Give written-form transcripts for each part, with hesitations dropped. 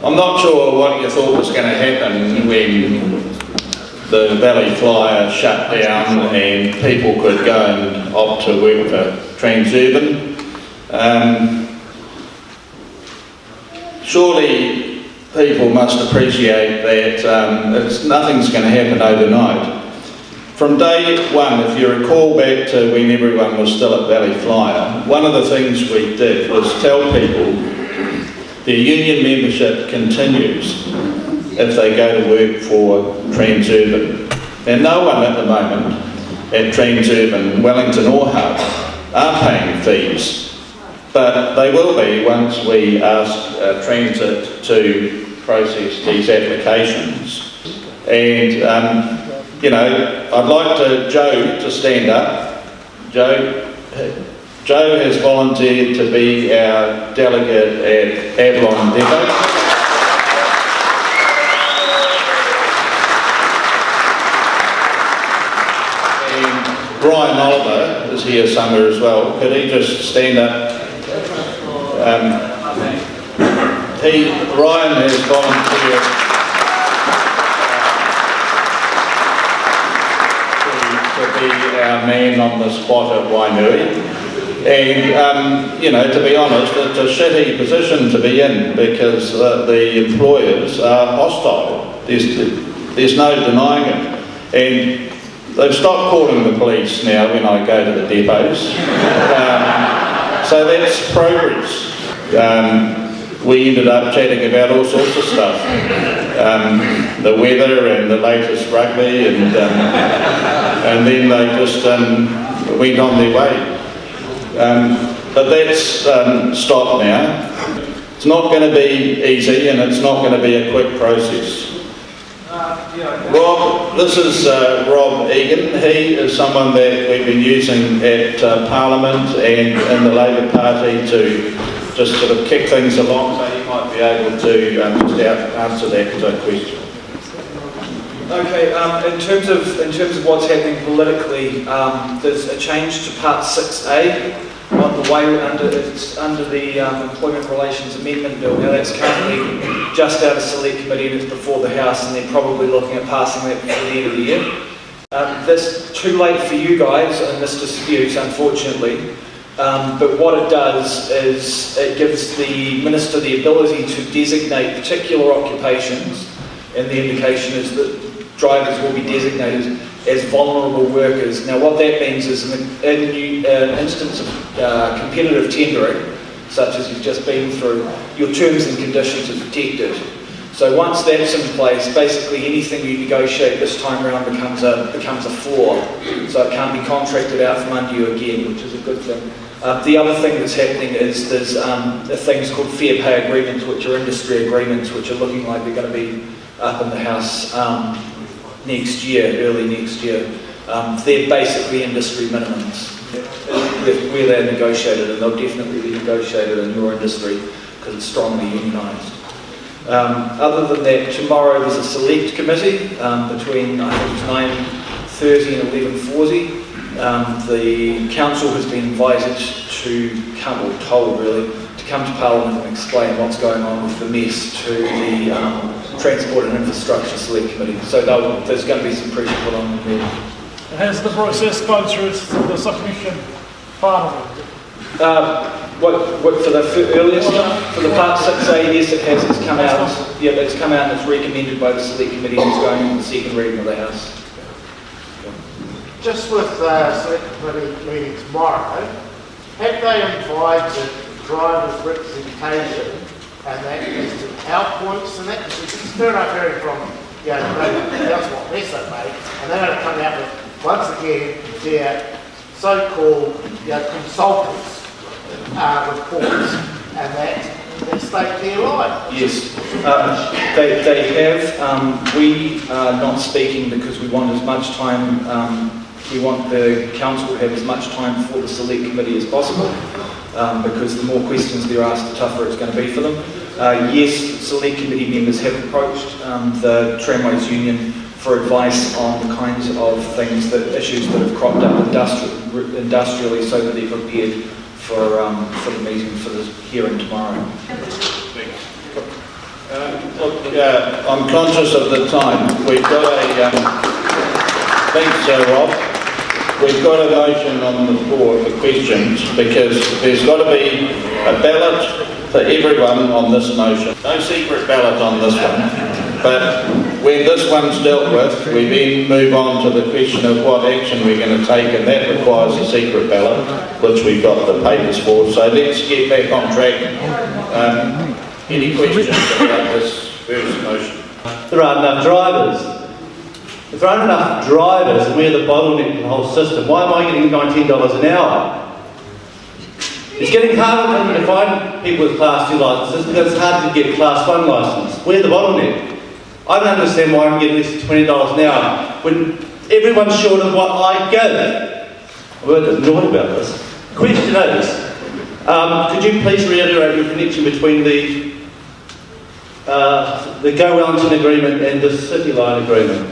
I'm not sure what you thought was going to happen when the Valley Flyer shut down and people could go and opt to work for Transurban. Surely people must appreciate that nothing's going to happen overnight. From day one, if you recall back to when everyone was still at Valley Flyer, one of the things we did was tell people their union membership continues if they go to work for Transurban. And no one at the moment at Transurban, Wellington or Hub, are paying fees, but they will be once we ask Transit to process these applications. And you know, I'd like Joe to stand up. Joe has volunteered to be our delegate at Avalon Depot. And Brian Oliver is here somewhere as well. Could he just stand up? Brian has volunteered to be our man on the spot at Wainui. And, you know, to be honest, it's a shitty position to be in because the employers are hostile. There's no denying it. And they've stopped calling the police now when I go to the depots. So that's progress. We ended up chatting about all sorts of stuff. The weather and the latest rugby, and then they just went on their way. But that's stopped now. It's not going to be easy and it's not going to be a quick process. Rob, this is Rob Egan. He is someone that we've been using at Parliament and in the Labour Party to just sort of kick things along, so he might be able to just answer that question. Okay, in terms of what's happening politically, there's a change to Part 6A on the way under the Employment Relations Amendment Bill. Now that's currently just out of Select Committee and it's before the House, and they're probably looking at passing that before the end of the year. That's too late for you guys in this dispute, unfortunately. But what it does is it gives the Minister the ability to designate particular occupations, and the indication is that drivers will be designated as vulnerable workers. Now what that means is in an instance of competitive tendering, such as you've just been through, your terms and conditions are protected. So once that's in place, basically anything you negotiate this time around becomes a floor. So it can't be contracted out from under you again, which is a good thing. The other thing that's happening is there's things called fair pay agreements, which are industry agreements, which are looking like they're going to be up in the House next year, early next year. They're basically industry minimums where they're negotiated, and they'll definitely be negotiated in your industry because it's strongly unionised. Other than that, tomorrow there's a select committee between I think it's 9:30 and 11:40. The council has been invited to come, or told really, to come to Parliament and explain what's going on with the mess to the Transport and Infrastructure Select Committee. So there's going to be some pressure put on them there. Has the process gone through the submission part of it? What for the earlier stuff? For the Part 6A, yes it has, it's come out. Yeah, it's come out and it's recommended by the Select Committee and it's going in the second reading of the House. Just with Select Committee meeting tomorrow, have they invited drivers' representation and that as to our points and that? Because it's fair enough hearing from, you know, that's what mess they made, and they're going to come out with, once again, their so-called consultants' reports and that state their line. Yes, they have. We are not speaking because we want as much time. We want the council to have as much time for the select committee as possible, because the more questions they're asked, the tougher it's going to be for them. Yes, select committee members have approached the Tramways union for advice on the kinds of things, issues that have cropped up industrially, so that they're prepared for the meeting, for the hearing tomorrow. Thanks. I'm conscious of the time. We've got a, thanks Rob, we've got a motion on the floor for questions because there's got to be a ballot for everyone on this motion. No secret ballot on this one, but when this one's dealt with, we then move on to the question of what action we're going to take, and that requires a secret ballot, which we've got the papers for. So let's get back on track. Any questions about this first motion? There aren't enough drivers. If there aren't enough drivers and we're the bottleneck in the whole system, why am I getting $19 an hour? It's getting harder for me to find people with Class 2 licences because it's hard to get a Class 1 licence. We're the bottleneck. I don't understand why I'm getting less than $20 an hour when everyone's short of what I give. I've heard annoyed about this. Question is, could you please reiterate your connection between the Go Wellington agreement and the City Line agreement?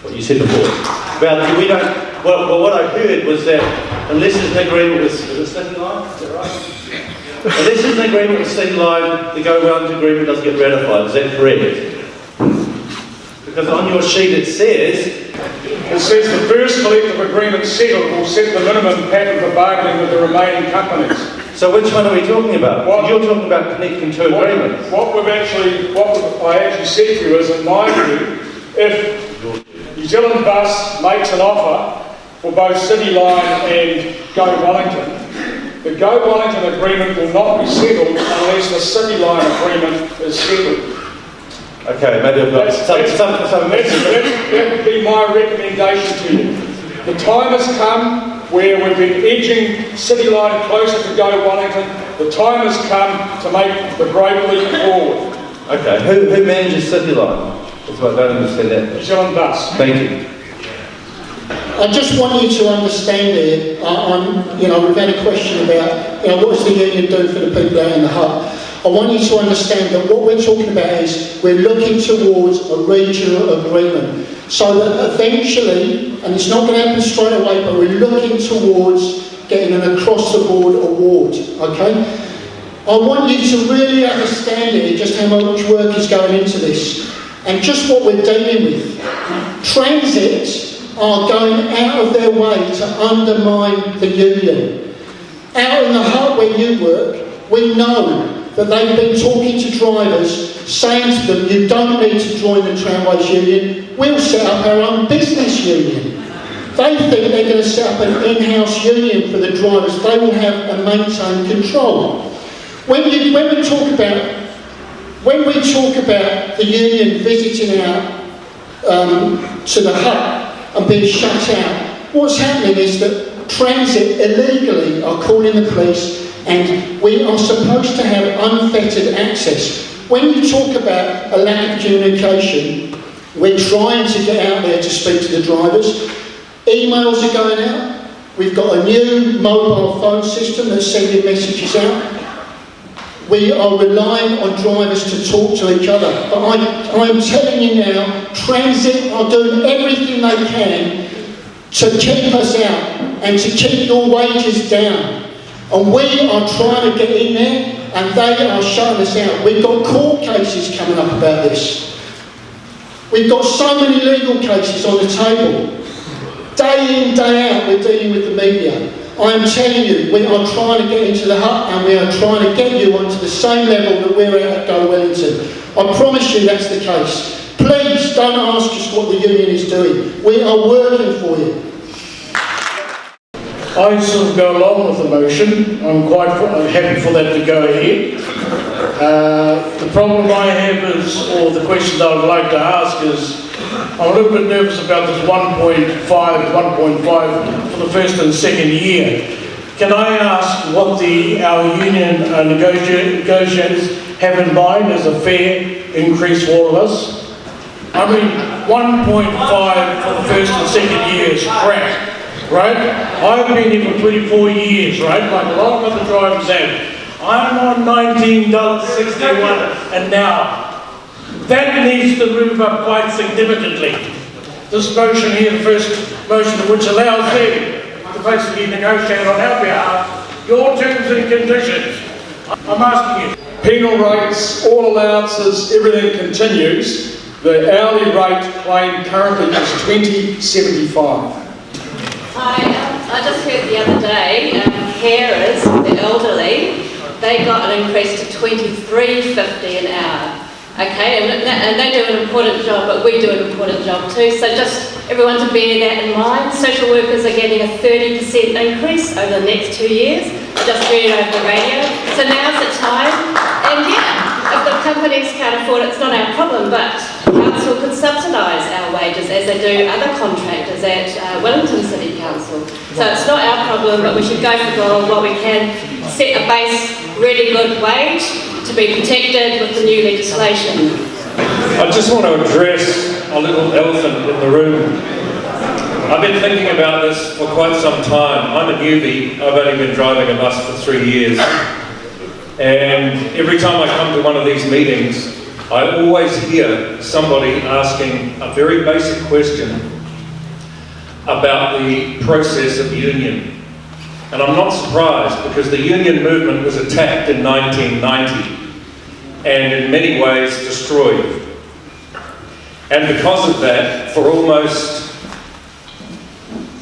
What you said before. About we don't. Well, what I heard was that unless there's an agreement with the City Line, is that right? Unless there's an agreement with City Line, the Go Wellington agreement doesn't get ratified. Is that correct? Because on your sheet it says the first collective agreement settled will set the minimum pattern for bargaining with the remaining companies. So which one are we talking about? You're talking about connecting two agreements. What I actually said to you is, in my view, if New Zealand Bus makes an offer for both City Line and Go Wellington, the Go Wellington agreement will not be settled unless the City Line agreement is settled. Okay, maybe I've got that would be my recommendation to you. The time has come where we've been edging City Line closer to Go Wellington. The time has come to make the great leap forward. Okay, who manages City Line? That's what I don't understand that. New Zealand Bus. Thank you. I just want you to understand here, we've had a question about, what does the union do for the people out in the hub? I want you to understand that what we're talking about is we're looking towards a regional agreement so that eventually, and it's not going to happen straight away, but we're looking towards getting an across-the-board award, okay? I want you to really understand here just how much work is going into this and just what we're dealing with. Transit are going out of their way to undermine the union. Out in the hub where you work, we know that they've been talking to drivers, saying to them, you don't need to join the Tramways union, we'll set up our own business union. They think they're going to set up an in-house union for the drivers. They will have and maintain control. When we talk about the union visiting out to the hub and being shut out, what's happening is that Transit illegally are calling the police, and we are supposed to have unfettered access. When you talk about a lack of communication, we're trying to get out there to speak to the drivers. Emails are going out. We've got a new mobile phone system that's sending messages out. We are relying on drivers to talk to each other. But I'm telling you now, Transit are doing everything they can to keep us out and to keep your wages down. And we are trying to get in there, and they are shutting us out. We've got court cases coming up about this. We've got so many legal cases on the table. Day in, day out, we're dealing with the media. I am telling you, we are trying to get into the hut, and we are trying to get you onto the same level that we're at Go Wellington. I promise you that's the case. Please don't ask us what the union is doing. We are working for you. I sort of go along with the motion. I'm quite happy for that to go ahead. The problem I have is, or the question that I would like to ask is, I'm a little bit nervous about this 1.5 for the first and second year. Can I ask what our union negotiators have in mind as a fair increase for all of us? I mean, 1.5 for the first and second year is crap. Right? I've been here for 24 years, right? Like a lot of other drivers have. I'm on $19.61 an hour. That needs to move up quite significantly. This motion here, the first motion which allows them to basically negotiate on our behalf your terms and conditions. I'm asking you. penal rates, all allowances, everything continues. The hourly rate claimed currently is $20.75. I just heard the other day, carers, the elderly, they got an increase to $23.50 an hour. Okay, and they do an important job, but we do an important job too. So just everyone to bear that in mind. Social workers are getting a 30% increase over the next 2 years. I just heard it over the radio. So now's the time. And yeah, if the companies can't afford it, it's not our problem, but council could subsidise our wages as they do other contractors at Wellington City Council. So it's not our problem, but we should go for gold while we can set a base really good wage to be protected with the new legislation. I just want to address a little elephant in the room. I've been thinking about this for quite some time. I'm a newbie. I've only been driving a bus for 3 years. And every time I come to one of these meetings, I always hear somebody asking a very basic question about the process of union. And I'm not surprised, because the union movement was attacked in 1990 and in many ways destroyed. And because of that, for almost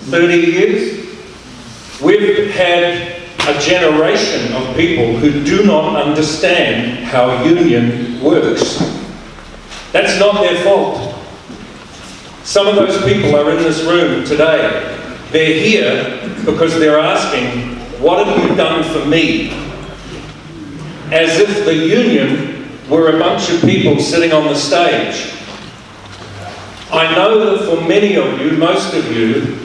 30 years, we've had a generation of people who do not understand how union works. That's not their fault. Some of those people are in this room today. They're here because they're asking, what have you done for me? As if the union were a bunch of people sitting on the stage. I know that for many of you, most of you,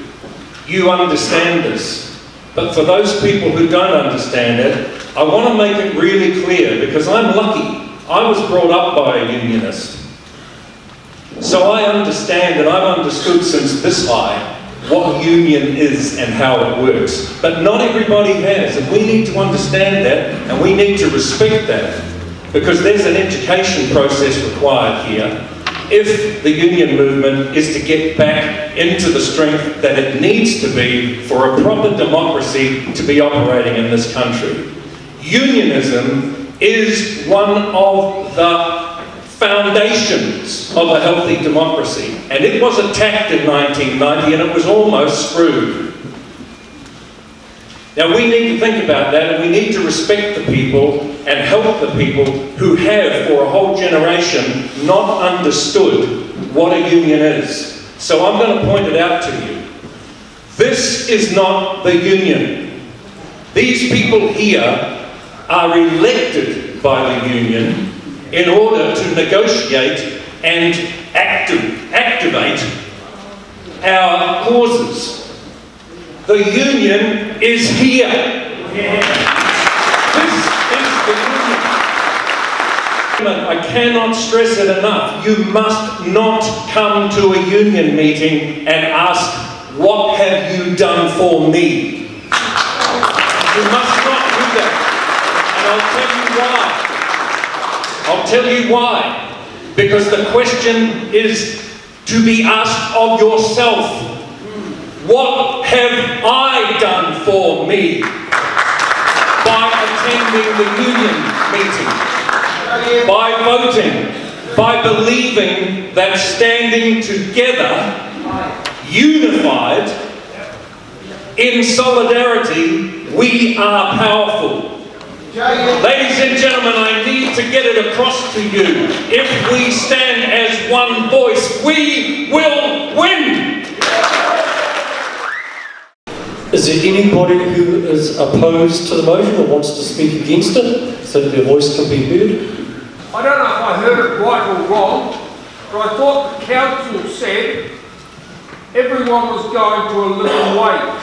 you understand this. But for those people who don't understand it, I want to make it really clear, because I'm lucky. I was brought up by a unionist. So I understand, and I've understood since this high, what union is and how it works. But not everybody has, and we need to understand that, and we need to respect that, because there's an education process required here if the union movement is to get back into the strength that it needs to be for a proper democracy to be operating in this country. Unionism is one of the foundations of a healthy democracy, and it was attacked in 1990 and it was almost screwed. Now we need to think about that, and we need to respect the people and help the people who have for a whole generation not understood what a union is. So I'm going to point it out to you. This is not the union. These people here are elected by the union in order to negotiate and activate our causes. The union is here. This is the union. I cannot stress it enough. You must not come to a union meeting and ask, what have you done for me? You must not do that. And I'll tell you why. Because the question is to be asked of yourself. What have I done for me by attending the union meeting, by voting, by believing that standing together, unified, in solidarity, we are powerful. Ladies and gentlemen, I need to get it across to you. If we stand as one voice, we will win. Is there anybody who is opposed to the motion or wants to speak against it so that their voice can be heard? I don't know if I heard it right or wrong, but I thought the council said everyone was going to a living wage,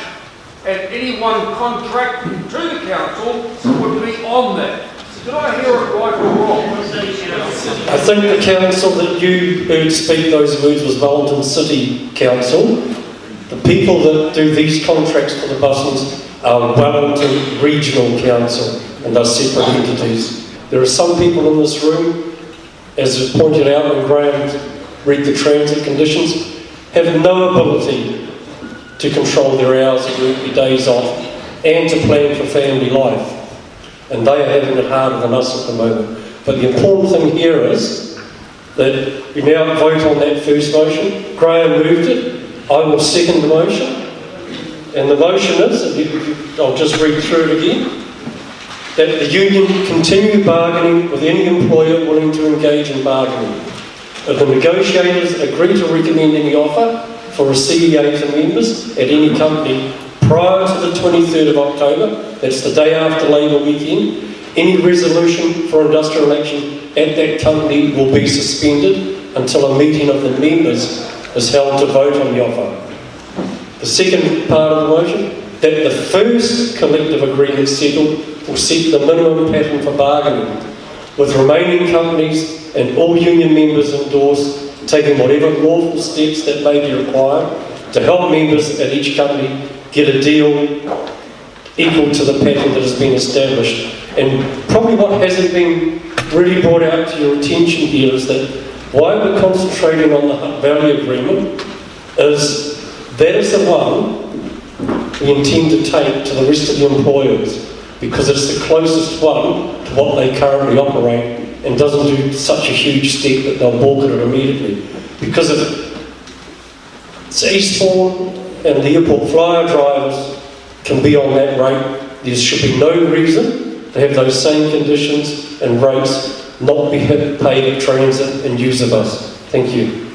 and anyone contracting to the council would be on that. Did I hear it right or wrong? I think the council that you heard speak those words was Wellington City Council. The people that do these contracts for the buses are Wellington Regional Council, and they're separate entities. There are some people in this room, as was pointed out when Graham read the transit conditions, have no ability to control their hours of work, their days off, and to plan for family life. and they are having it harder than us at the moment. But the important thing here is that we now vote on that first motion. Graham moved it. I will second the motion. And the motion is, I'll just read through it again, that the union continue bargaining with any employer willing to engage in bargaining. If the negotiators agree to recommend any offer for a CEA to members at any company prior to the 23rd of October, that's the day after Labour weekend, any resolution for industrial action at that company will be suspended until a meeting of the members is held to vote on the offer. The second part of the motion, that the first collective agreement settled will set the minimum pattern for bargaining, with remaining companies and all union members endorse taking whatever lawful steps that may be required to help members at each company get a deal equal to the pattern that has been established. And probably what hasn't been really brought out to your attention here is that why we're concentrating on the Hutt Valley Agreement is that is the one we intend to take to the rest of the employers, because it's the closest one to what they currently operate and doesn't do such a huge step that they'll balk at it immediately. Because if it's Eastbourne and the airport flyer drivers can be on that rate, there should be no reason to have those same conditions and rates not be paid at transit and user bus. Thank you.